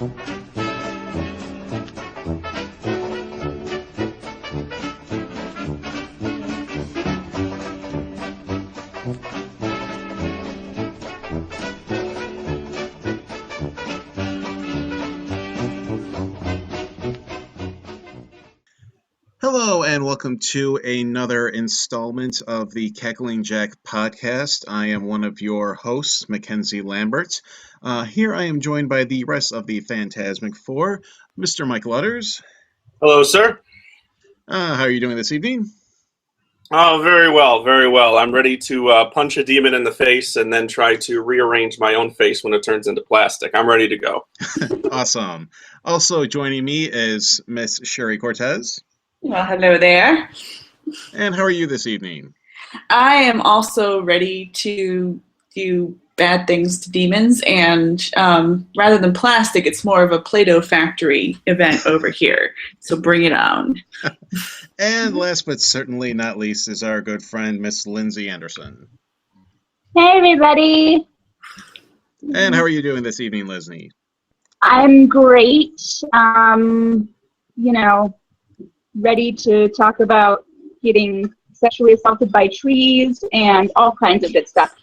Hello and welcome to another installment of the Cackling Jack podcast. I am one of your hosts, Mackenzie Lambert. Here I am joined by the rest of the Phantasmic Four, Mr. Mike Lutters. Hello, sir. How are you doing this evening? Oh, very well, very well. I'm ready to punch a demon in the face and then try to rearrange my own face when it turns into plastic. I'm ready to go. Awesome. Also joining me is Miss Sherry Cortez. Well, hello there. And how are you this evening? I am also ready to do bad things to demons, and rather than plastic, it's more of a Play-Doh factory event over here. So bring it on. And last but certainly not least is our good friend, Miss Lindsay Anderson. Hey, everybody. And how are you doing this evening, Lindsay? I'm great. Ready to talk about getting sexually assaulted by trees and all kinds of good stuff.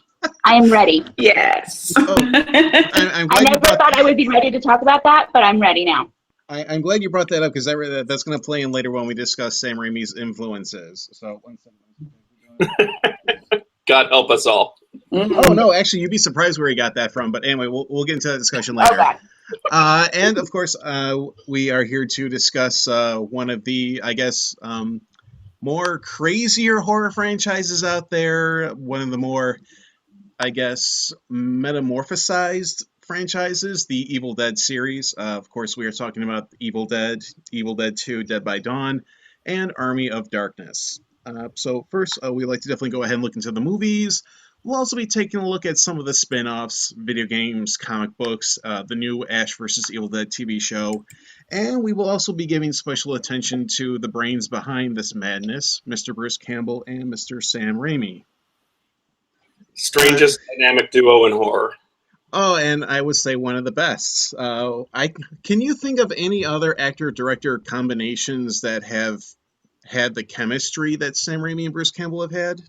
I am ready. Yes. Oh, I'm glad I never thought I would be ready to talk about that, but I'm ready now. I'm glad you brought that up because that's going to play in later when we discuss Sam Raimi's influences. So, God help us all. Mm-hmm. Oh no, actually, you'd be surprised where he got that from. But anyway, we'll get into that discussion later. Okay. And of course, we are here to discuss one of the, I guess, more crazier horror franchises out there. One of the more, I guess, metamorphosized franchises, the Evil Dead series. Of course, we are talking about Evil Dead, Evil Dead 2, Dead by Dawn, and Army of Darkness. So first, we'd like to definitely go ahead and look into the movies. We'll also be taking a look at some of the spin-offs, video games, comic books, the new Ash vs. Evil Dead TV show, and we will also be giving special attention to the brains behind this madness, Mr. Bruce Campbell and Mr. Sam Raimi. Strangest dynamic duo in horror. Oh, and I would say one of the best. Can you think of any other actor-director combinations that have had the chemistry that Sam Raimi and Bruce Campbell have had?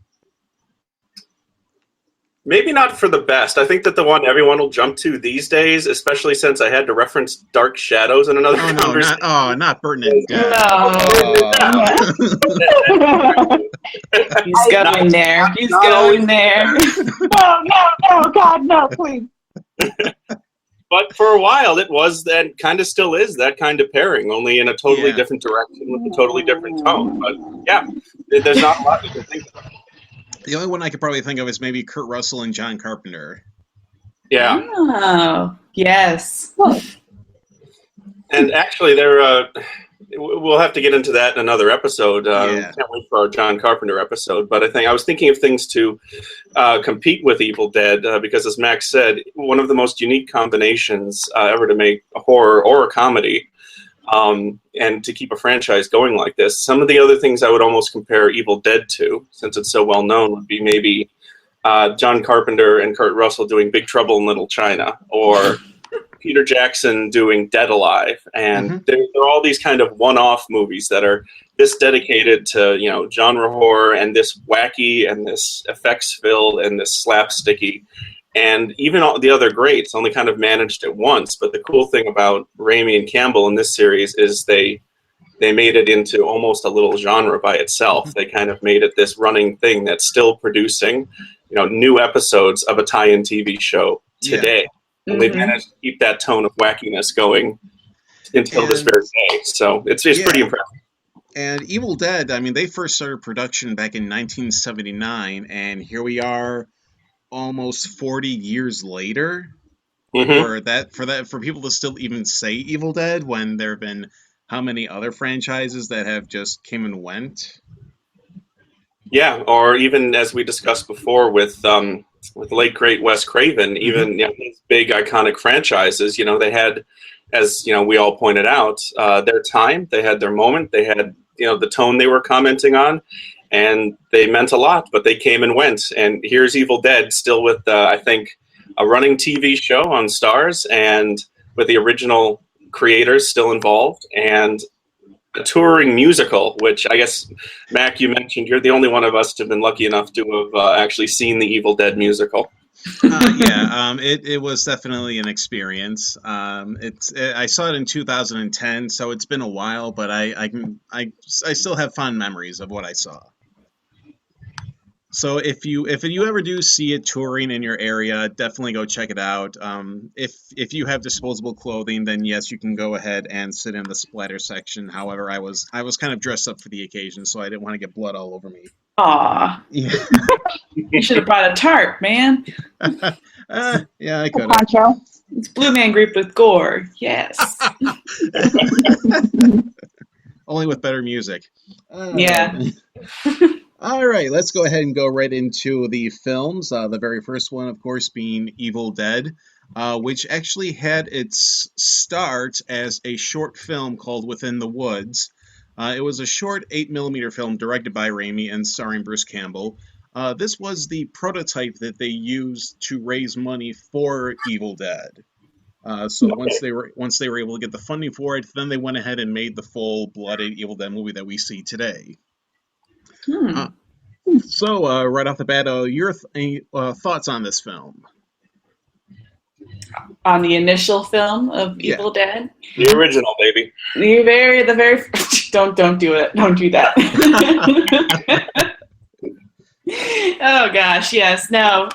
Maybe not for the best. I think that the one everyone will jump to these days, especially since I had to reference Dark Shadows in another conversation. Not Burton and Dead. He's going there. He's going there. No, God, no, please. But for a while, it was that, kind of still is that kind of pairing, only in a totally different direction with a totally different tone. But yeah, there's not a lot you can think of. The only one I could probably think of is maybe Kurt Russell and John Carpenter. Yeah. Oh, yes. And actually, we'll have to get into that in another episode. Can't wait for our John Carpenter episode. But I was thinking of things to compete with Evil Dead because, as Max said, one of the most unique combinations ever to make a horror or a comedy. And to keep a franchise going like this. Some of the other things I would almost compare Evil Dead to, since it's so well known, would be maybe John Carpenter and Kurt Russell doing Big Trouble in Little China, or Peter Jackson doing Dead Alive. And there are all these kind of one-off movies that are this dedicated to, genre horror and this wacky and this effects-filled and this slapsticky. And even all the other greats only kind of managed it once. But the cool thing about Raimi and Campbell in this series is they made it into almost a little genre by itself. They kind of made it this running thing that's still producing, new episodes of a tie-in TV show today. Yeah. And they've managed to keep that tone of wackiness going until this very day. So it's pretty impressive. And Evil Dead, they first started production back in 1979, and here we are almost 40 years later for people to still even say Evil Dead when there have been how many other franchises that have just came and went. Yeah, or even as we discussed before with the late great Wes Craven, even these big iconic franchises, they had, as we all pointed out, their time, they had their moment, they had the tone they were commenting on. And they meant a lot, but they came and went. And here's Evil Dead, still with, I think, a running TV show on Starz and with the original creators still involved, and a touring musical, which I guess, Mac, you mentioned you're the only one of us to have been lucky enough to have actually seen the Evil Dead musical. It was definitely an experience. I saw it in 2010, so it's been a while, but I still have fond memories of what I saw. So if you ever do see it touring in your area, definitely go check it out. If you have disposable clothing, then yes, you can go ahead and sit in the splatter section. However, I was kind of dressed up for the occasion, so I didn't want to get blood all over me. Aw. Yeah. You should have brought a tarp, man. Yeah, I could have. Poncho. It's Blue Man Group with gore. Yes. Only with better music. Yeah. All right, let's go ahead and go right into the films. The very first one, of course, being Evil Dead, which actually had its start as a short film called Within the Woods. It was a short 8mm film directed by Raimi and starring Bruce Campbell. This was the prototype that they used to raise money for Evil Dead. So once they were able to get the funding for it, then they went ahead and made the full-blooded Evil Dead movie that we see today. So right off the bat, your thoughts on this film? On the initial film of Evil Dead, the original, baby. The very don't do it. Don't do that. Oh gosh, yes, no.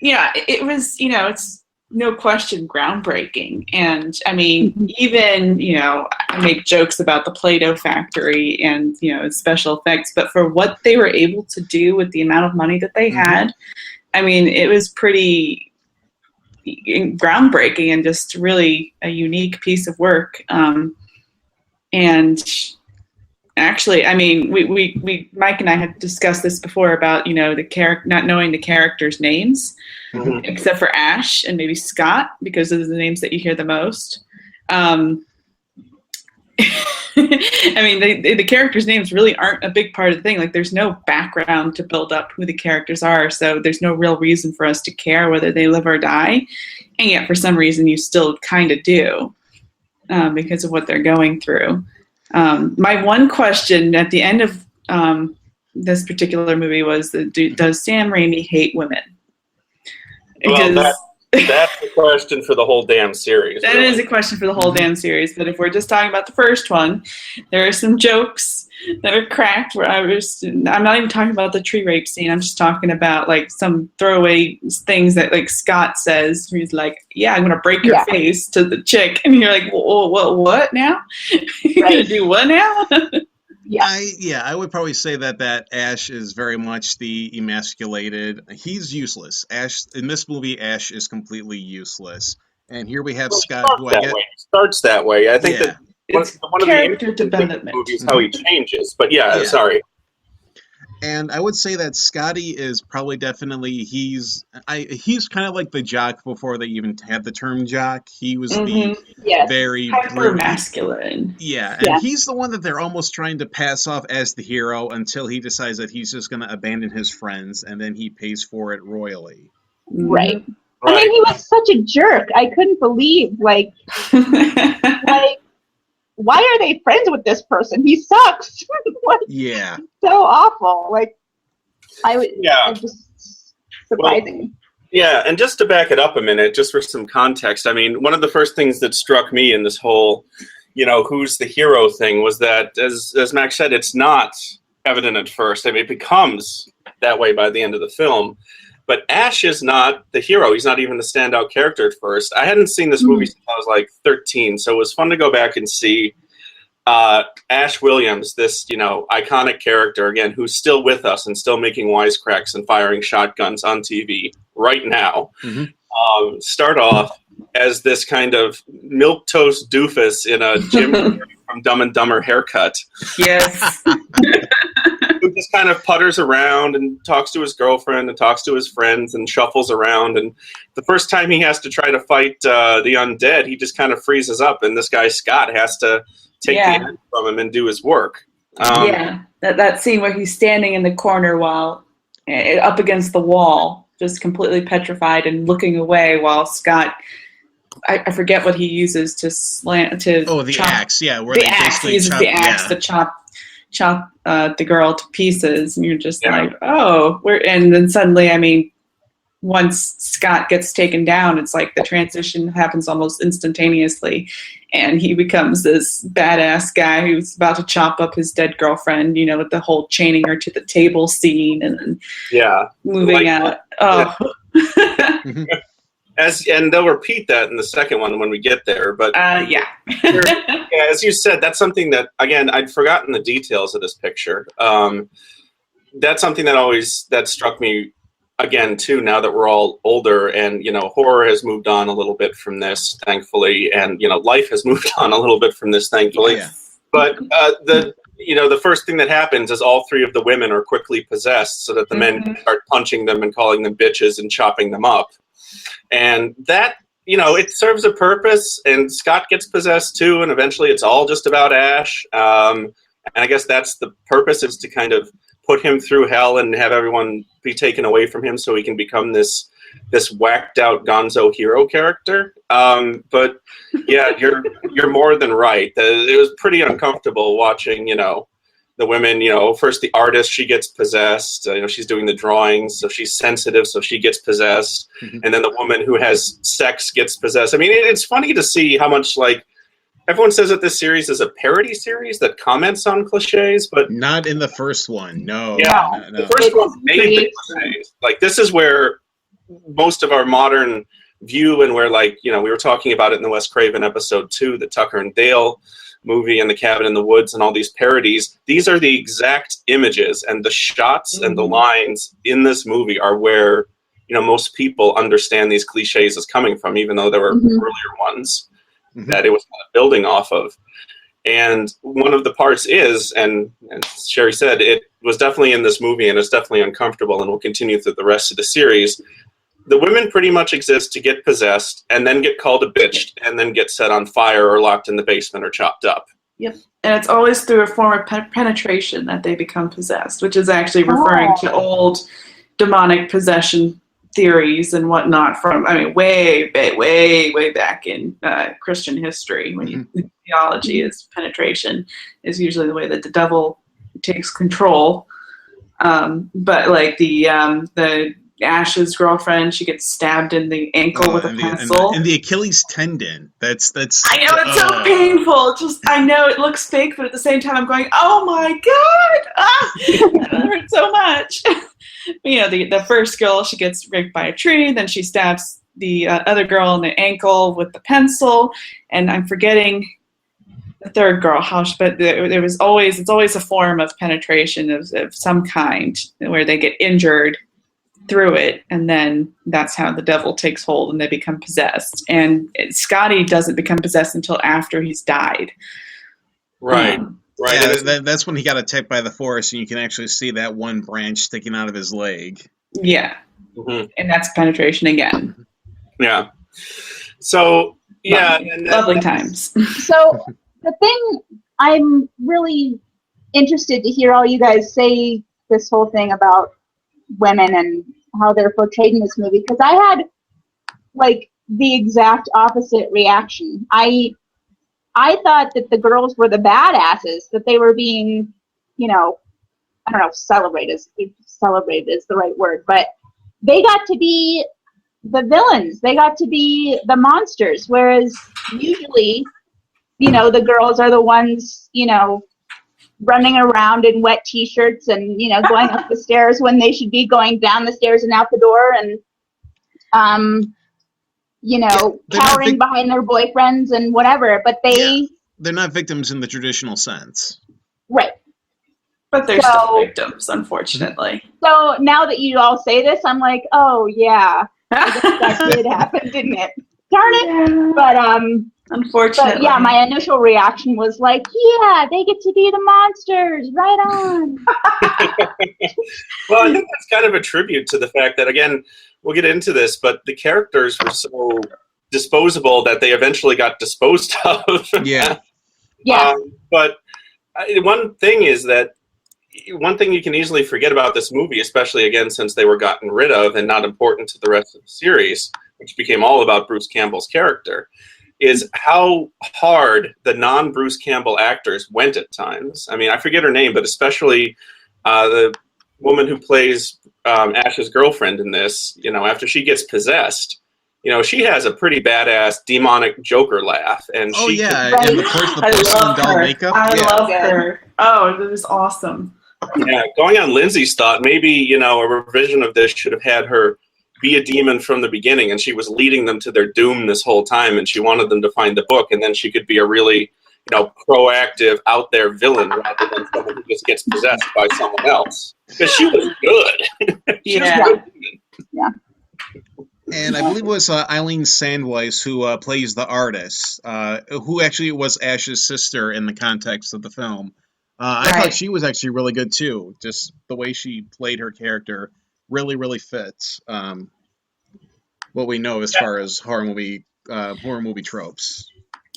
It was, it's no question groundbreaking. And I mean, even, I make jokes about the Play-Doh factory and, special effects, but for what they were able to do with the amount of money that they had, I mean, it was pretty groundbreaking and just really a unique piece of work. And actually, I mean, we Mike and I had discussed this before about, not knowing the characters' names, except for Ash and maybe Scott, because those are the names that you hear the most. I mean, the characters' names really aren't a big part of the thing. Like, there's no background to build up who the characters are, so there's no real reason for us to care whether they live or die. And yet, for some reason, you still kind of do, because of what they're going through. My one question at the end of this particular movie was, does Sam Raimi hate women? Because well, that's the question for the whole damn series. That is a question for the whole damn series. But if we're just talking about the first one, there are some jokes that are cracked where I'm not even talking about the tree rape scene. I'm just talking about like some throwaway things that like Scott says. He's like, "Yeah, I'm gonna break your face" to the chick, and you're like, "What now? You're gonna do what now?" I would probably say that Ash is very much the emasculated. He's useless. Ash in this movie, Ash is completely useless. And here we have Scott, who I get starts that way. I think that one of the character development movies how he changes. But sorry. And I would say that Scotty is probably definitely he's kind of like the jock before they even had the term jock. He was the very hyper masculine. And he's the one that they're almost trying to pass off as the hero until he decides that he's just going to abandon his friends, and then he pays for it royally. Right. I mean, he was such a jerk. I couldn't believe like why are they friends with this person? He sucks. So awful. Like, it's just surprising. Well, and just to back it up a minute, just for some context, I mean, one of the first things that struck me in this whole, who's the hero thing was that, as Max said, it's not evident at first. I mean, it becomes that way by the end of the film. But Ash is not the hero. He's not even the standout character at first. I hadn't seen this movie since I was like 13, so it was fun to go back and see Ash Williams, this iconic character again, who's still with us and still making wisecracks and firing shotguns on TV right now. Start off as this kind of milquetoast doofus in a Jim from Dumb and Dumber haircut. Yes. Who just kind of putters around and talks to his girlfriend and talks to his friends and shuffles around. And the first time he has to try to fight the undead, he just kind of freezes up. And this guy, Scott, has to take the hand from him and do his work. That scene where he's standing in the corner while up against the wall, just completely petrified and looking away while Scott I forget what he uses to slant to. Oh, the chop. axe, yeah, where The they axe. basically He uses chop. the axe Yeah. to chop the girl to pieces, and you're just Yeah. like, oh, and then suddenly, I mean, once Scott gets taken down, it's like the transition happens almost instantaneously, and he becomes this badass guy who's about to chop up his dead girlfriend, you know, with the whole chaining her to the table scene and then moving out. Oh. Mhm. And they'll repeat that in the second one when we get there. But Yeah, as you said, that's something that, again, I'd forgotten the details of this picture. That's something that struck me again too. Now that we're all older, and horror has moved on a little bit from this, thankfully, and life has moved on a little bit from this, thankfully. Yeah. But the first thing that happens is all three of the women are quickly possessed, so that the men can start punching them and calling them bitches and chopping them up. And that, it serves a purpose, and Scott gets possessed too, and eventually it's all just about Ash. And I guess that's the purpose, is to kind of put him through hell and have everyone be taken away from him so he can become this whacked out gonzo hero character. But yeah, you're more than right. It was pretty uncomfortable watching, the women, first the artist, she gets possessed. She's doing the drawings, so she's sensitive, so she gets possessed. Mhm. And then the woman who has sex gets possessed. I mean, it's funny to see how much, like, everyone says that this series is a parody series that comments on cliches, but Not in the first one. No. Yeah. No. the first one made the cliches. Like, this is where most of our modern view, and where, like, we were talking about it in the Wes Craven episode 2, the Tucker and Dale movie and the Cabin in the Woods and all these parodies. These are the exact images, and the shots and the lines in this movie are where most people understand these cliches as coming from, even though there were earlier ones that it was building off of. And one of the parts is, and Sherry said, it was definitely in this movie, and it's definitely uncomfortable, and will continue through the rest of the series. The women pretty much exist to get possessed and then get called a bitch and then get set on fire or locked in the basement or chopped up. Yep. And it's always through a form of penetration that they become possessed, which is actually referring to old demonic possession theories and whatnot from, way back in Christian history, when theology is penetration is usually the way that the devil takes control. But like the Ash's girlfriend, she gets stabbed in the ankle with a pencil. And the Achilles tendon. That's. I know, it's so painful. I know it looks fake, but at the same time, I'm going, oh my god, that hurt so much. The first girl, she gets raped by a tree, then she stabs the other girl in the ankle with the pencil, and I'm forgetting the third girl. But it's always a form of penetration of some kind where they get injured through it, and then that's how the devil takes hold and they become possessed. And Scotty doesn't become possessed until after he's died. Right. Right. Yeah, that's when he got attacked by the forest, and you can actually see that one branch sticking out of his leg. Yeah. And that's penetration again. Yeah. So, yeah. Lovely times. So the thing, I'm really interested to hear all you guys say this whole thing about women and how they're portrayed in this movie, because I had like the exact opposite reaction. I thought that the girls were the badasses, that they were being, I don't know, celebrated is the right word, but they got to be the villains. They got to be the monsters, whereas usually, the girls are the ones, running around in wet t-shirts and, going up the stairs when they should be going down the stairs and out the door, and cowering behind their boyfriends and whatever, but they're not victims in the traditional sense. Right. But they're still victims, unfortunately. So now that you all say this, I'm like, oh yeah, I guess that did happen, didn't it? Darn it. Yeah. But unfortunately. But yeah, my initial reaction was like, yeah, they get to be the monsters, right on. Well, I think that's kind of a tribute to the fact that, again, we'll get into this, but the characters were so disposable that they eventually got disposed of. Yeah. Yeah. But one thing you can easily forget about this movie, especially, again, since they were gotten rid of and not important to the rest of the series, which became all about Bruce Campbell's character, is how hard the non-Bruce Campbell actors went at times. I mean, I forget her name, but especially the woman who plays Ash's girlfriend in this, after she gets possessed, she has a pretty badass demonic Joker laugh. And Oh, yeah, Right. and of course the porcelain doll makeup. I Yeah. love her. Oh, it was awesome. Yeah, going on Lindsay's thought, maybe, a revision of this should have had her be a demon from the beginning, and she was leading them to their doom this whole time, and she wanted them to find the book, and then she could be a really, proactive, out there villain rather than someone who just gets possessed by someone else. Because she was good. She was Yeah. good. Yeah. And I believe it was Eileen Sandweiss who plays the artist, who actually was Ash's sister in the context of the film. I Right. thought she was actually really good too. Just the way she played her character really, really fits what we know as far as horror movie tropes.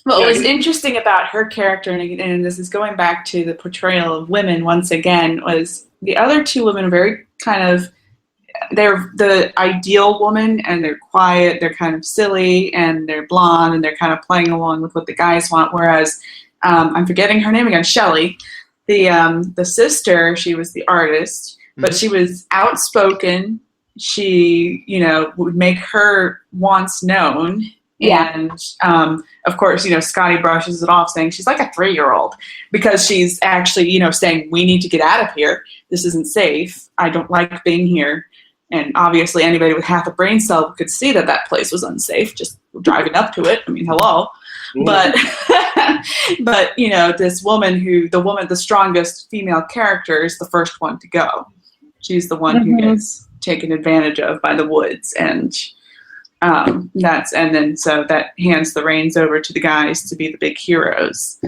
Well, what was interesting about her character, and this is going back to the portrayal of women once again, was the other two women very kind of, they're the ideal woman, and they're quiet, they're kind of silly, and they're blonde, and they're kind of playing along with what the guys want, whereas, I'm forgetting her name again, Shelley, the sister, she was the artist, but she was outspoken, she, would make her wants known. Yeah. And of course, Scotty brushes it off saying she's like a 3-year-old because she's actually, saying we need to get out of here. This isn't safe. I don't like being here. And obviously anybody with half a brain cell could see that that place was unsafe just driving up to it. I mean, hello. But, this woman the strongest female character is the first one to go. She's the one who gets taken advantage of by the Woods, and so that hands the reins over to the guys to be the big heroes.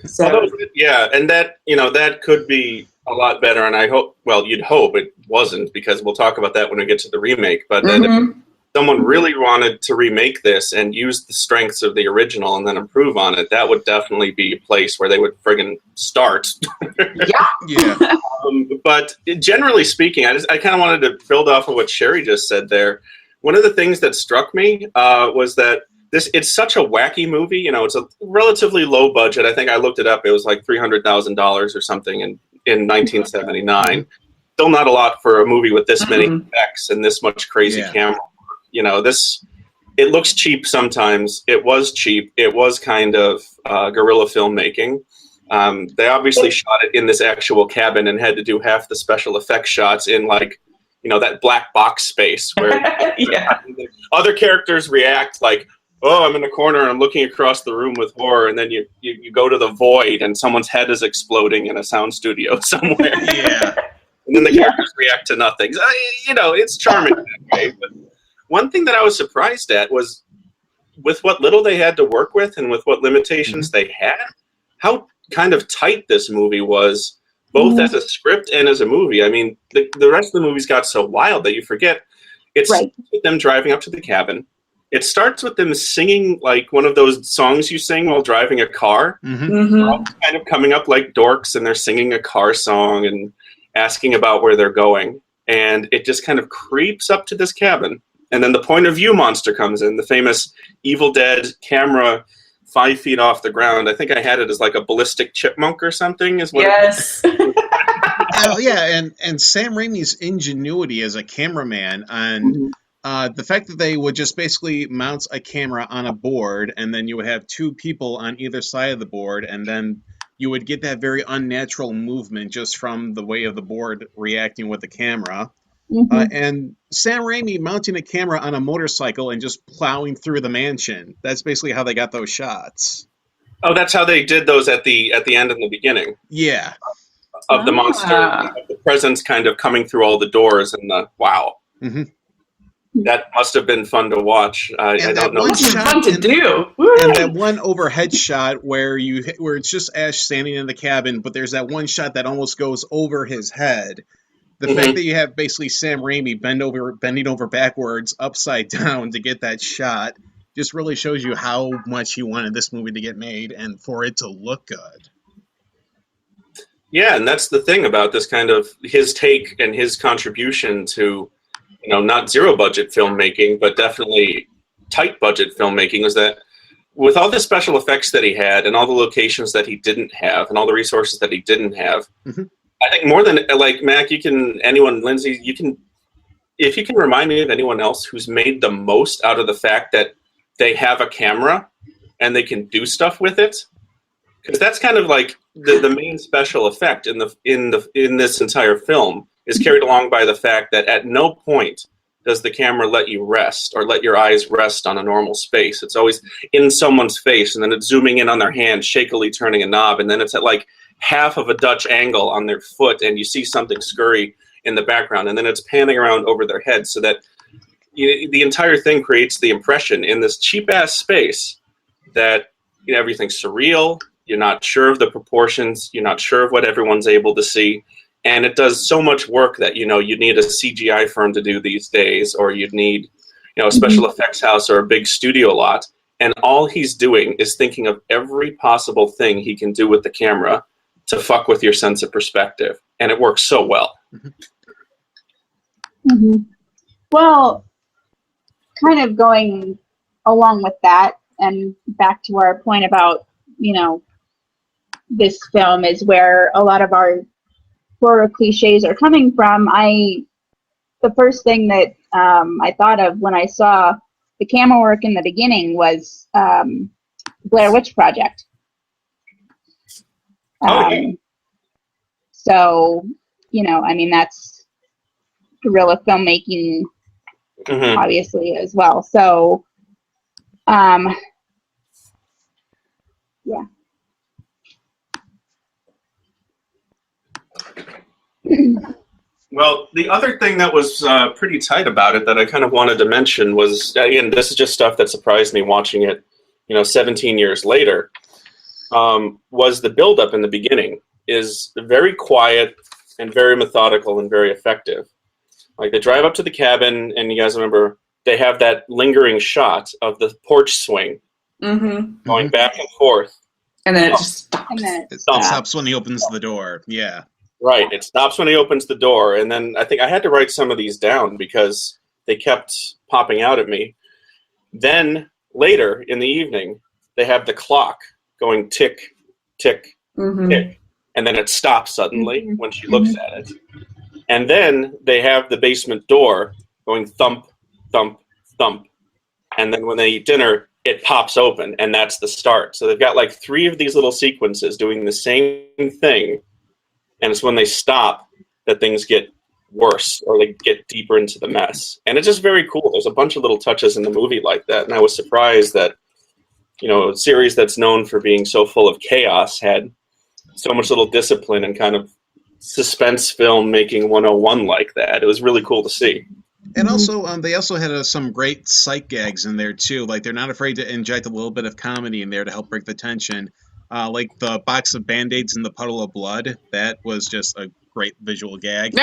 So yeah, and that that could be a lot better, and I hope, well, you'd hope it wasn't, because we'll talk about that when we get to the remake, but that if someone really wanted to remake this and use the strengths of the original and then improve on it, that would definitely be a place where they would friggin' start. Yeah. But generally speaking, I kind of wanted to build off of what Sherry just said there. One of the things that struck me was that it's such a wacky movie. It's a relatively low budget. I think I looked it up. It was like $300,000 or something in 1979. Still not a lot for a movie with this many effects and this much crazy camera. It looks cheap sometimes. It was cheap. It was kind of guerrilla filmmaking. They obviously shot it in this actual cabin and had to do half the special effects shots in that black box space where other characters react like, oh, I'm in the corner and I'm looking across the room with horror, and then you go to the void and someone's head is exploding in a sound studio somewhere. Yeah. And then the characters react to nothing. It's charming that way. But one thing that I was surprised at was, with what little they had to work with and with what limitations they had, how kind of tight this movie was, both as a script and as a movie. I mean, the rest of the movies got so wild that you forget. It's with them driving up to the cabin. It starts with them singing like one of those songs you sing while driving a car. They're all kind of coming up like dorks, and they're singing a car song and asking about where they're going. And it just kind of creeps up to this cabin. And then the point of view monster comes in, the famous Evil Dead camera 5 feet off the ground. I think I had it as like a ballistic chipmunk or something. Is what yes. And Sam Raimi's ingenuity as a cameraman on the fact that they would just basically mount a camera on a board, and then you would have two people on either side of the board, and then you would get that very unnatural movement just from the way of the board reacting with the camera. And Sam Raimi mounting a camera on a motorcycle and just plowing through the mansion. That's basically how they got those shots. Oh, that's how they did those at the end and the beginning. Yeah. Of the monster, of the presence kind of coming through all the doors, and wow. That must have been fun to watch. I don't know. It's fun to do. And that one overhead shot where it's just Ash standing in the cabin, but there's that one shot that almost goes over his head. The fact that you have basically Sam Raimi bending over backwards, upside down to get that shot, just really shows you how much he wanted this movie to get made and for it to look good. Yeah, and that's the thing about this kind of his take and his contribution to not zero budget filmmaking, but definitely tight budget filmmaking, was that with all the special effects that he had and all the locations that he didn't have and all the resources that he didn't have, I think more than like Mac, Lindsay, if you can remind me of anyone else who's made the most out of the fact that they have a camera and they can do stuff with it, because that's kind of like the main special effect in this entire film is carried along by the fact that at no point does the camera let you rest or let your eyes rest on a normal space. It's always in someone's face, and then it's zooming in on their hand, shakily turning a knob, and then it's at like half of a Dutch angle on their foot, and you see something scurry in the background, and then it's panning around over their head, so that the entire thing creates the impression in this cheap-ass space that everything's surreal, you're not sure of the proportions, you're not sure of what everyone's able to see, and it does so much work that you need a CGI firm to do these days, or you'd need a special effects house or a big studio lot, and all he's doing is thinking of every possible thing he can do with the camera to fuck with your sense of perspective, and it works so well. Well, kind of going along with that, and back to our point about this film is where a lot of our horror cliches are coming from. The first thing that I thought of when I saw the camera work in the beginning was Blair Witch Project. So, that's guerrilla filmmaking, obviously, as well. So, yeah. Well, the other thing that was pretty tight about it that I kind of wanted to mention was, again, this is just stuff that surprised me watching it, 17 years later, was the buildup in the beginning is very quiet and very methodical and very effective. Like, they drive up to the cabin, and you guys remember, they have that lingering shot of the porch swing going back and forth. And then it just stops. It stops when he opens the door. Yeah. Right. It stops when he opens the door. And then I think I had to write some of these down because they kept popping out at me. Then later in the evening, they have the clock going tick, tick, tick. And then it stops suddenly when she looks at it. And then they have the basement door going thump, thump, thump. And then when they eat dinner, it pops open, and that's the start. So they've got like 3 of these little sequences doing the same thing. And it's when they stop that things get worse or they get deeper into the mess. And it's just very cool. There's a bunch of little touches in the movie like that. And I was surprised that, a series that's known for being so full of chaos had so much little discipline and kind of suspense film making 101 like that. It was really cool to see. And also, they also had some great sight gags in there, too. Like, they're not afraid to inject a little bit of comedy in there to help break the tension. Like the box of Band-Aids and the puddle of blood. That was just a great visual gag.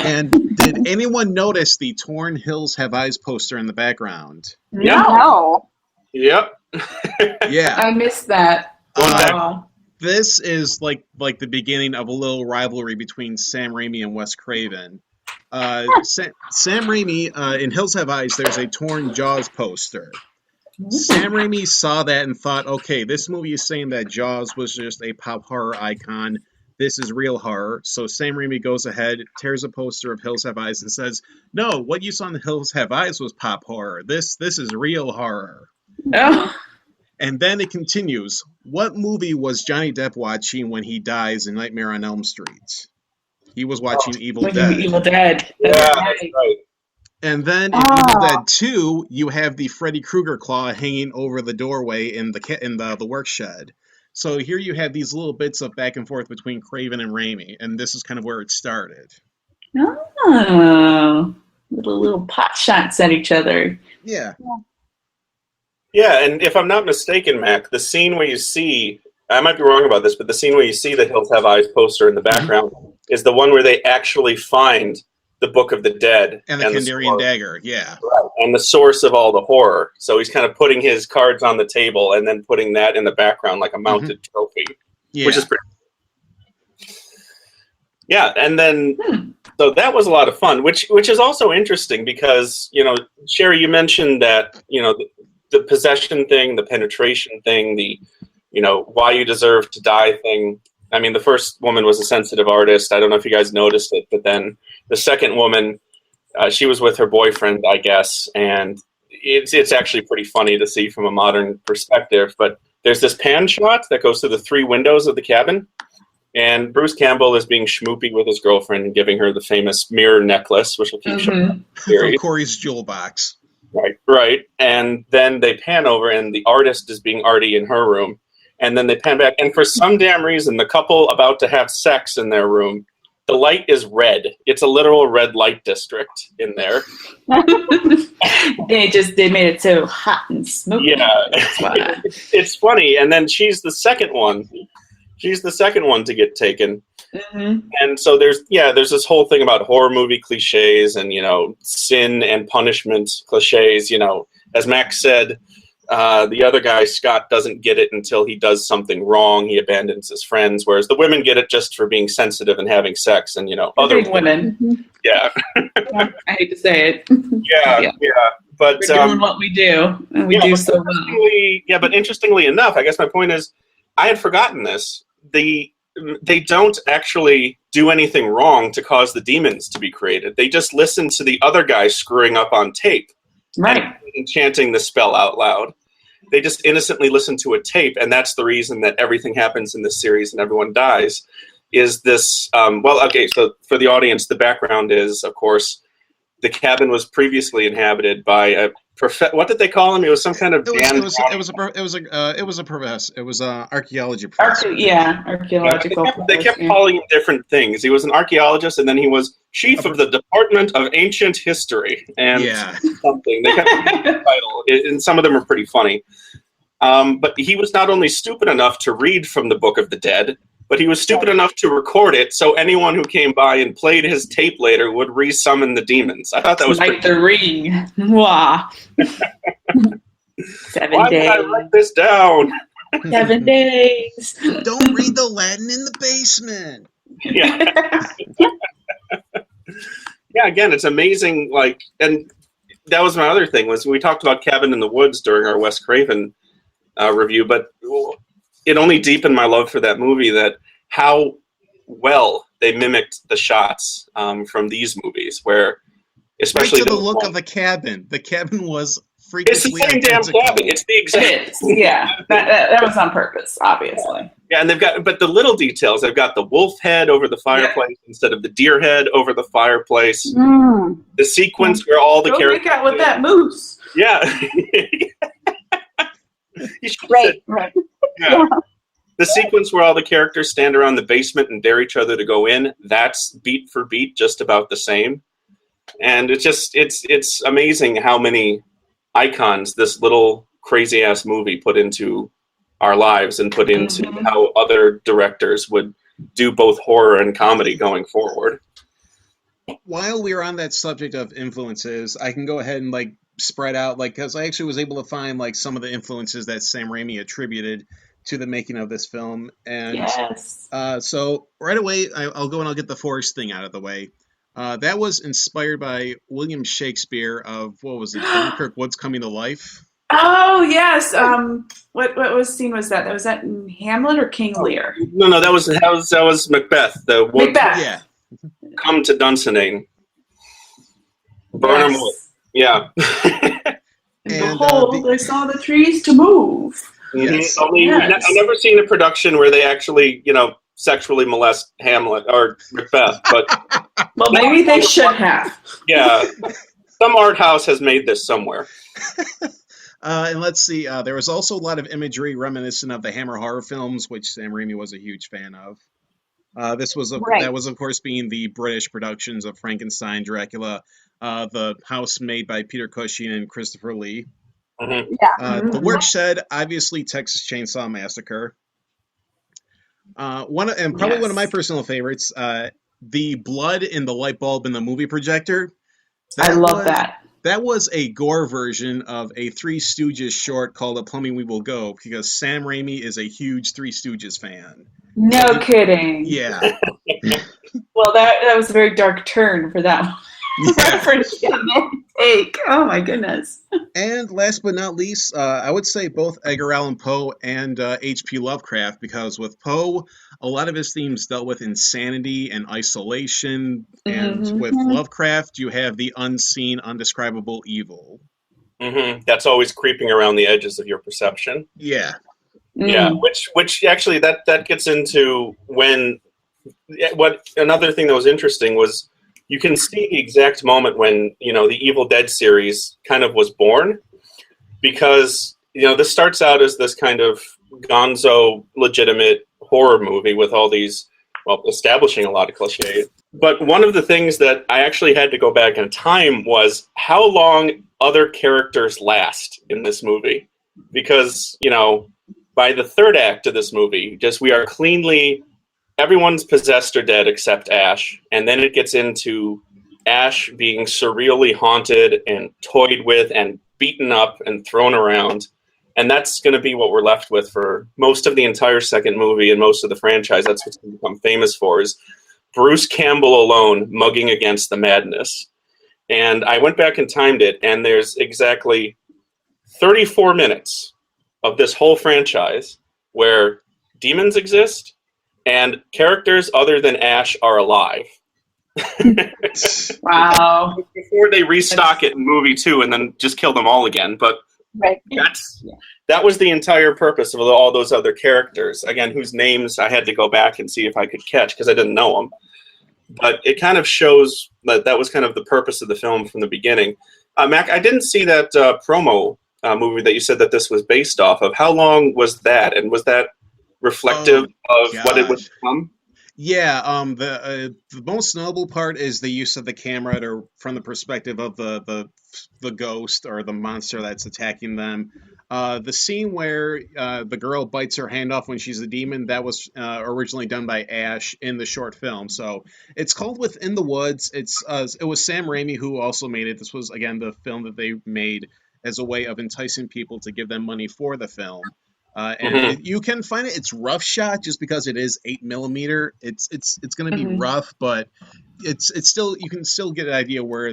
And did anyone notice the Torn Hills Have Eyes poster in the background? No. Yep. Yeah. I missed that. This is like the beginning of a little rivalry between Sam Raimi and Wes Craven. Sam Raimi, in Hills Have Eyes, there's a Torn Jaws poster. Sam Raimi saw that and thought, okay, this movie is saying that Jaws was just a pop horror icon. This is real horror. So Sam Raimi goes ahead, tears a poster of Hills Have Eyes and says, no, what you saw in Hills Have Eyes was pop horror. This is real horror. Oh. And then it continues. What movie was Johnny Depp watching when he dies in Nightmare on Elm Street? He was watching Evil Dead. Evil Dead. Yeah, that's right. And then in Evil Dead 2, you have the Freddy Krueger claw hanging over the doorway in the work shed. So here you have these little bits of back and forth between Craven and Raimi, and this is kind of where it started. Oh, little pot shots at each other. Yeah. Yeah, and if I'm not mistaken, Mac, the scene where you see, I might be wrong about this, but the scene where you see the Hills Have Eyes poster in the background is the one where they actually find the Book of the Dead. And the Kandarian dagger, yeah. Right, and the source of all the horror. So he's kind of putting his cards on the table and then putting that in the background like a mounted trophy, Yeah. which is pretty. Yeah, and then so that was a lot of fun, which is also interesting because Sherry, you mentioned that the possession thing, the penetration thing, the why you deserve to die thing. I mean, the first woman was a sensitive artist. I don't know if you guys noticed it, but then the second woman, she was with her boyfriend, I guess, and it's actually pretty funny to see from a modern perspective. But there's this pan shot that goes to the 3 windows of the cabin, and Bruce Campbell is being schmoopy with his girlfriend and giving her the famous mirror necklace, which will keep showing from Corey's jewel box. Right. And then they pan over, and the artist is being arty in her room. And then they pan back, and for some damn reason, the couple about to have sex in their room, the light is red. It's a literal red light district in there. They made it so hot and smoky. Yeah, it's funny. And then she's the second one. She's the second one to get taken. And so there's this whole thing about horror movie cliches and sin and punishment cliches. As Max said. The other guy, Scott, doesn't get it until he does something wrong. He abandons his friends, whereas the women get it just for being sensitive and having sex. And other women. Yeah. I hate to say it. Yeah. But we're doing what we do, and we do so well. Yeah, but interestingly enough, I guess my point is, I had forgotten this. They don't actually do anything wrong to cause the demons to be created. They just listen to the other guy screwing up on tape. Right. And chanting the spell out loud. They just innocently listen to a tape, and that's the reason that everything happens in this series and everyone dies. Is this so for the audience, the background is, of course, the cabin was previously inhabited by a what did they call him? It was some kind of archaeology professor. Archaeological. They kept calling him different things. He was an archaeologist, and then he was chief of the Department of Ancient History, and something. They kept the title, and some of them are pretty funny. But he was not only stupid enough to read from the Book of the Dead, but he was stupid enough to record it, so anyone who came by and played his tape later would resummon the demons. I thought that was like the ring. Wow. 7 Why days. did I write this down? 7 days. Don't read the Latin in the basement. Yeah. Yeah, again, it's amazing. And that was my other thing, was we talked about Cabin in the Woods during our Wes Craven review, but it only deepened my love for that movie, that how well they mimicked the shots from these movies, where especially the look of the cabin. The cabin was freakishly it's the same identical. damn cabin. It's the exact. Yeah, that was on purpose, obviously. Yeah, and but the little details. They've got the wolf head over the fireplace instead of the deer head over the fireplace. The sequence where all the characters make out with that moose. Yeah. Right. Yeah. The sequence where all the characters stand around the basement and dare each other to go in, that's beat for beat just about the same. And it's amazing how many icons this little crazy ass movie put into our lives and put into how other directors would do both horror and comedy going forward. While we were on that subject of influences, I can go ahead and spread out, because I actually was able to find some of the influences that Sam Raimi attributed to the making of this film. And so right away, I'll go and I'll get the Forest thing out of the way. That was inspired by William Shakespeare of, what was it, Dunkirk, What's Coming to Life? Oh, yes. What scene was that? Was that in Hamlet or King Lear? No, that was Macbeth. Macbeth. Yeah. Come to Dunsinane. Burnham Wood. Yeah. And behold, I saw the trees to move. Yes. I've never seen a production where they actually, sexually molest Hamlet or Macbeth, but well, maybe they should have. Yeah, some art house has made this somewhere. And let's see. There was also a lot of imagery reminiscent of the Hammer horror films, which Sam Raimi was a huge fan of. That was, of course, being the British productions of Frankenstein, Dracula, the house made by Peter Cushing and Christopher Lee. The work shed, obviously, Texas Chainsaw Massacre. One of my personal favorites, the blood in the light bulb in the movie projector. I love that. that was a gore version of a Three Stooges short called "A Plumbing We Will Go" because Sam Raimi is a huge Three Stooges fan. No kidding. Yeah. Well, that was a very dark turn for that one. Yeah. For take. Oh my goodness. And last but not least, I would say both Edgar Allan Poe and H.P. Lovecraft, because with Poe, a lot of his themes dealt with insanity and isolation, and with Lovecraft, you have the unseen, undescribable evil. That's always creeping around the edges of your perception. Yeah. Yeah, which actually that gets into what another thing that was interesting was you can see the exact moment when, the Evil Dead series kind of was born, because, this starts out as this kind of gonzo legitimate horror movie with all these, establishing a lot of cliches. But one of the things that I actually had to go back in time was how long other characters last in this movie. Because, by the third act of this movie, we are cleanly, everyone's possessed or dead except Ash, and then it gets into Ash being surreally haunted and toyed with and beaten up and thrown around, and that's going to be what we're left with for most of the entire second movie and most of the franchise. That's what's going to become famous for, is Bruce Campbell alone mugging against the madness. And I went back and timed it, and there's exactly 34 minutes of this whole franchise where demons exist and characters other than Ash are alive. Wow. Before they restock it in movie 2 and then just kill them all again. But Right. that was the entire purpose of all those other characters, again, whose names I had to go back and see if I could catch because I didn't know them. But it kind of shows that was kind of the purpose of the film from the beginning. Mac, I didn't see that promo movie that you said that this was based off of. How long was that? And was that reflective of what it would become? Yeah, the most notable part is the use of the camera from the perspective of the ghost or the monster that's attacking them. The scene where the girl bites her hand off when she's a demon, that was originally done by Ash in the short film. So it's called Within the Woods. It was Sam Raimi who also made it. This was, again, the film that they made as a way of enticing people to give them money for the film. You can find it. It's rough shot just because it is 8mm. It's going to be rough, but it's still, you can still get an idea where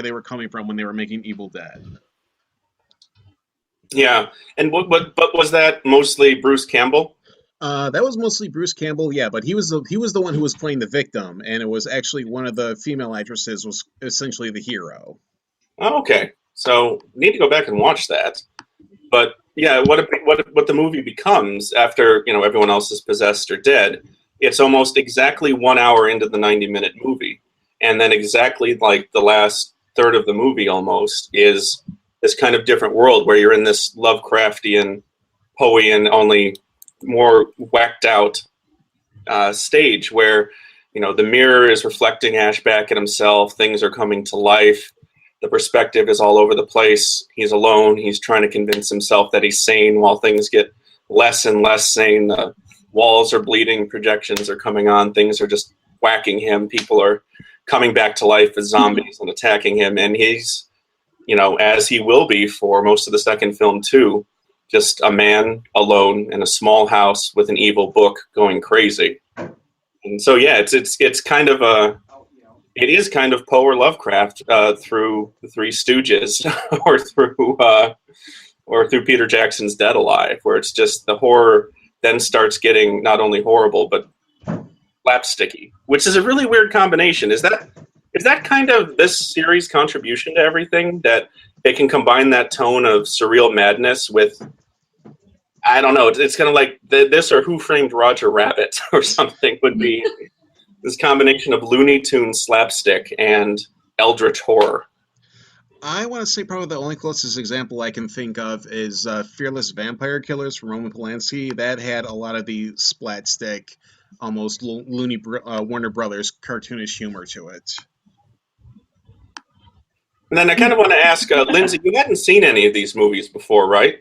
they were coming from when they were making Evil Dead. Yeah, and but was that mostly Bruce Campbell? That was mostly Bruce Campbell. Yeah, but he was the one who was playing the victim, and it was actually one of the female actresses was essentially the hero. Oh, okay. So need to go back and watch that. But yeah, what the movie becomes after everyone else is possessed or dead, it's almost exactly 1 hour into the 90-minute movie, and then exactly like the last third of the movie almost is this kind of different world where you're in this Lovecraftian, Poean, only more whacked out stage where the mirror is reflecting Ash back at himself. Things are coming to life. The perspective is all over the place. He's alone. He's trying to convince himself that he's sane while things get less and less sane. The walls are bleeding. Projections are coming on. Things are just whacking him. People are coming back to life as zombies and attacking him. And he's, as he will be for most of the second film too, just a man alone in a small house with an evil book going crazy. And so, yeah, it's kind of it is kind of Poe or Lovecraft through the Three Stooges or through Peter Jackson's Dead Alive, where it's just the horror then starts getting not only horrible but slapsticky, which is a really weird combination. Is that kind of this series' contribution to everything, that they can combine that tone of surreal madness with, I don't know, it's kind of like this or Who Framed Roger Rabbit or something would be this combination of Looney Tunes slapstick and eldritch horror. I want to say probably the only closest example I can think of is Fearless Vampire Killers from Roman Polanski. That had a lot of the splatstick, almost loony Warner Brothers cartoonish humor to it. And then I kind of want to ask, Lindsay, you hadn't seen any of these movies before, right?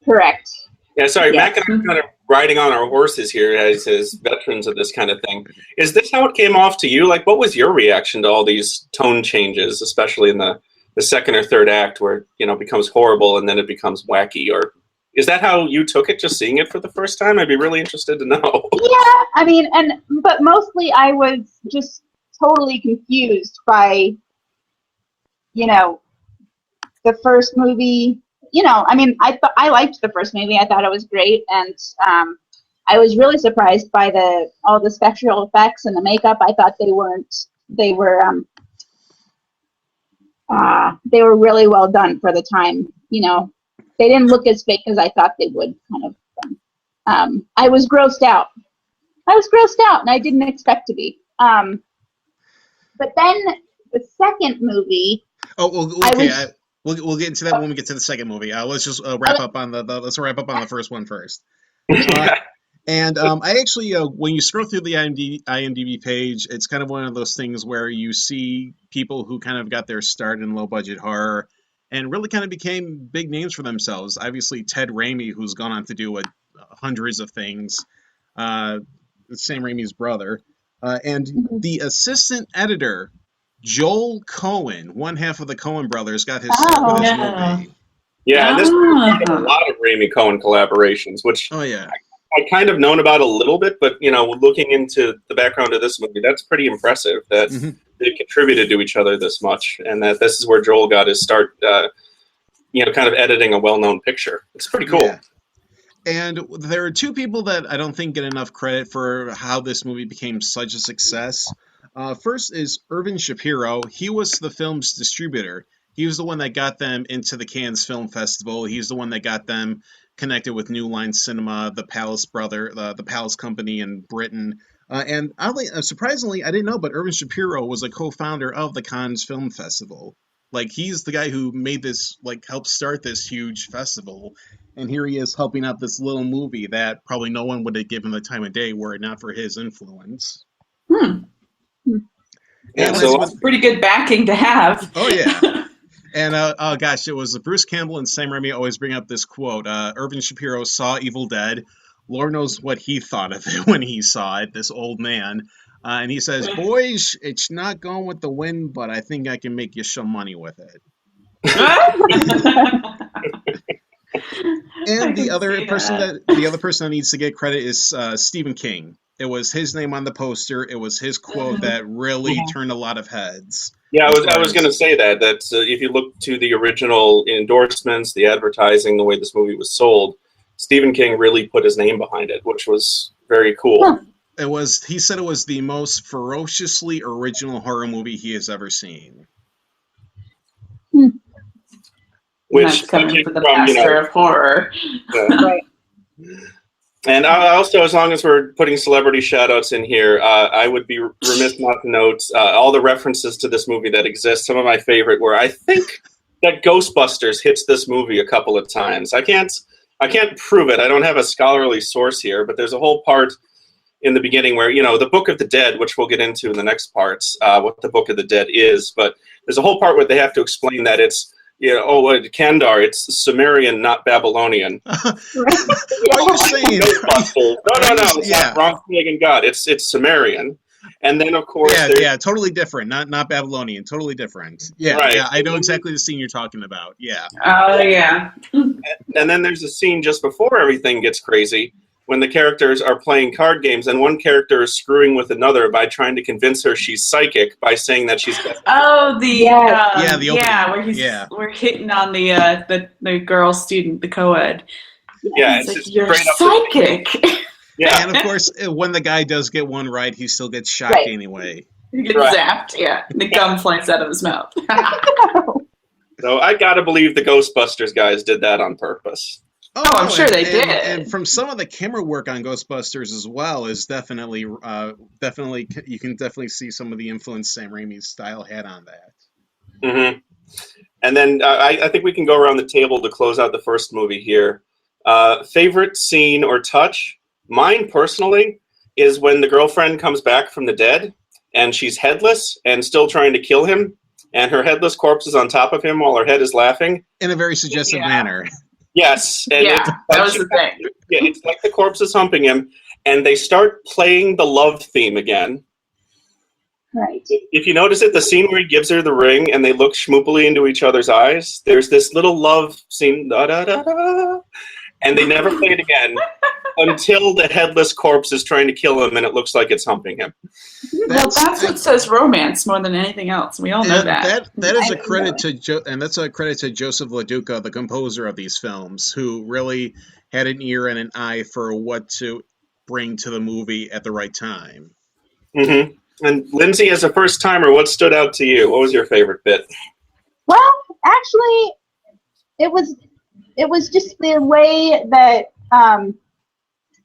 Correct. Yeah, sorry, Yes. Mac and I are kind of riding on our horses here as veterans of this kind of thing. Is this how it came off to you? Like, what was your reaction to all these tone changes, especially in the the second or third act where it becomes horrible and then it becomes wacky. Or is that how you took it, just seeing it for the first time? I'd be really interested to know. Yeah, I mean, but mostly I was just totally confused by, the first movie. I mean, I liked the first movie. I thought it was great, and I was really surprised by all the special effects and the makeup. I thought they were really well done for the time. They didn't look as fake as I thought they would. Kind of. I was grossed out. And I didn't expect to be. But then the second movie. Oh, well, okay. We'll get into that when we get to the second movie. Let's just wrap up on the first one first. And I actually, when you scroll through the IMDb page, it's kind of one of those things where you see people who kind of got their start in low-budget horror and really kind of became big names for themselves. Obviously, Ted Raimi, who's gone on to do hundreds of things, Sam Raimi's brother, and the assistant editor, Joel Cohen, one half of the Coen brothers, got his start with his movie. Yeah, and this a lot of Raimi Cohen collaborations, which I kind of known about a little bit, but looking into the background of this movie, that's pretty impressive that they contributed to each other this much, and that this is where Joel got his start. Kind of editing a well-known picture. It's pretty cool. Yeah. And there are two people that I don't think get enough credit for how this movie became such a success. First is Irvin Shapiro. He was the film's distributor. He was the one that got them into the Cannes Film Festival. He's the one that got them connected with New Line Cinema, the Palace the Palace Company in Britain. And oddly, surprisingly, I didn't know, but Irvin Shapiro was a co-founder of the Cannes Film Festival. Like, he's the guy who made this, helped start this huge festival. And here he is helping out this little movie that probably no one would have given the time of day were it not for his influence. Yeah, that's pretty good backing to have. Oh, yeah. And, oh gosh, it was Bruce Campbell and Sam Raimi always bring up this quote. Irvin Shapiro saw Evil Dead. Lord knows what he thought of it when he saw it, this old man. And he says, boys, it's not going with the wind, but I think I can make you some money with it. And the other person that needs to get credit is Stephen King. It was his name on the poster. It was his quote that really turned a lot of heads. Yeah, I was going to say that if you look to the original endorsements, the advertising, the way this movie was sold, Stephen King really put his name behind it, which was very cool. He said it was the most ferociously original horror movie he has ever seen. Which that's coming from the master of horror. Right. And also, as long as we're putting celebrity shout-outs in here, I would be remiss not to note all the references to this movie that exist. Some of my favorite were, I think that Ghostbusters hits this movie a couple of times. I can't prove it. I don't have a scholarly source here, but there's a whole part in the beginning where, the Book of the Dead, which we'll get into in the next parts, what the Book of the Dead is. But there's a whole part where they have to explain that it's, Kandar, it's Sumerian, not Babylonian. What are you saying? No, it's not wrong pagan god. It's Sumerian. And then, of course... Yeah, totally different. Not Babylonian. Totally different. Yeah, right. Yeah, I know exactly the scene you're talking about. Yeah. Oh, yeah. And then there's a scene just before everything gets crazy when the characters are playing card games and one character is screwing with another by trying to convince her she's psychic by saying that she's... Oh, the opening. We're hitting on the girl student, the co-ed. Yeah, it's like, you're psychic. Yeah, and of course, when the guy does get one right, he still gets shocked anyway. He gets zapped, The gum flies out of his mouth. So I gotta believe the Ghostbusters guys did that on purpose. Oh, I'm sure they did. And from some of the camera work on Ghostbusters as well is definitely you can definitely see some of the influence Sam Raimi's style had on that. Mm-hmm. And then I think we can go around the table to close out the first movie here. Favorite scene or touch? Mine, personally, is when the girlfriend comes back from the dead, and she's headless and still trying to kill him, and her headless corpse is on top of him while her head is laughing. In a very suggestive manner. Yes. And that was the thing. Yeah, it's like the corpse is humping him, and they start playing the love theme again. Right. If you notice it, the scene where he gives her the ring and they look schmoopily into each other's eyes, there's this little love scene, da, da, da, da, and they never play it again until the headless corpse is trying to kill him and it looks like it's humping him. Well, that's what says romance more than anything else. We all know that. That is a credit to and that's a credit to Joseph LaDuca, the composer of these films, who really had an ear and an eye for what to bring to the movie at the right time. Mm-hmm. And Lindsay, as a first timer, what stood out to you? What was your favorite bit? Well, actually, it was just the way that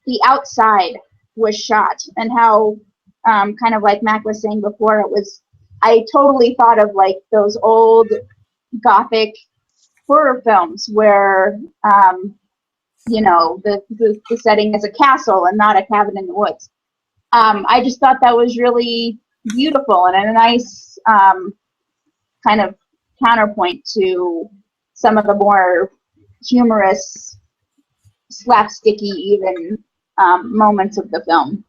the outside was shot and how, kind of like Mac was saying before, I totally thought of like those old Gothic horror films where, the setting is a castle and not a cabin in the woods. I just thought that was really beautiful and a nice kind of counterpoint to some of the more humorous, slapsticky even moments of the film.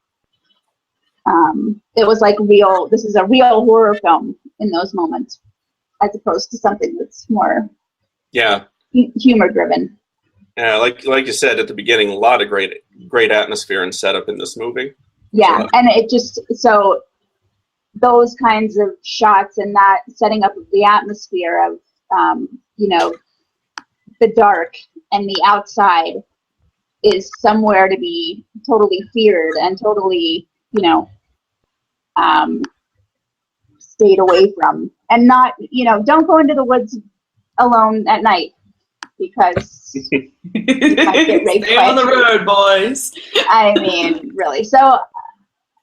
It was like this is a real horror film in those moments, as opposed to something that's more humor driven. Yeah, like you said at the beginning, a lot of great atmosphere and setup in this movie. Yeah, and it just, so those kinds of shots and that setting up of the atmosphere of, the dark and the outside is somewhere to be totally feared and totally, stayed away from. And not, don't go into the woods alone at night because you might get raped. Stay on the road, boys. I mean, really. So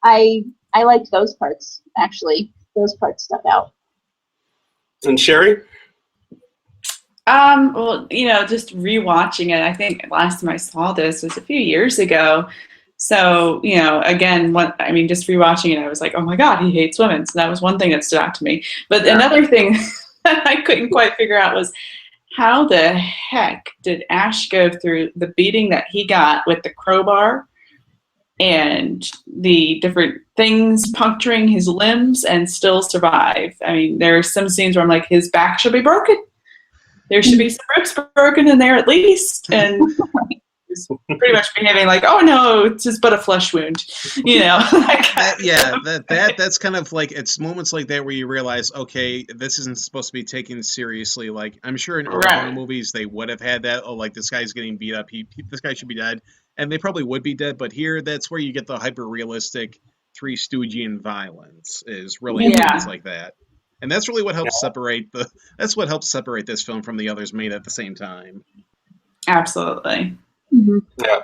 I liked those parts, actually. Those parts stuck out. And Sherry? Well, just rewatching it, I think last time I saw this was a few years ago. So, again, just rewatching it, I was like, oh my God, he hates women. So that was one thing that stood out to me. But another thing that I couldn't quite figure out was how the heck did Ash go through the beating that he got with the crowbar and the different things puncturing his limbs and still survive? I mean, there are some scenes where I'm like, his back should be broken. There should be some ribs broken in there at least. And he's pretty much behaving like, oh no, it's just but a flesh wound. That's kind of like, it's moments like that where you realize, okay, this isn't supposed to be taken seriously. Like, I'm sure in early horror movies they would have had that, this guy's getting beat up, this guy should be dead. And they probably would be dead, but here that's where you get the hyper-realistic Three Stoogian violence, is really moments like that. And that's really what helps separate this film from the others made at the same time. Absolutely. Mm-hmm. Yeah.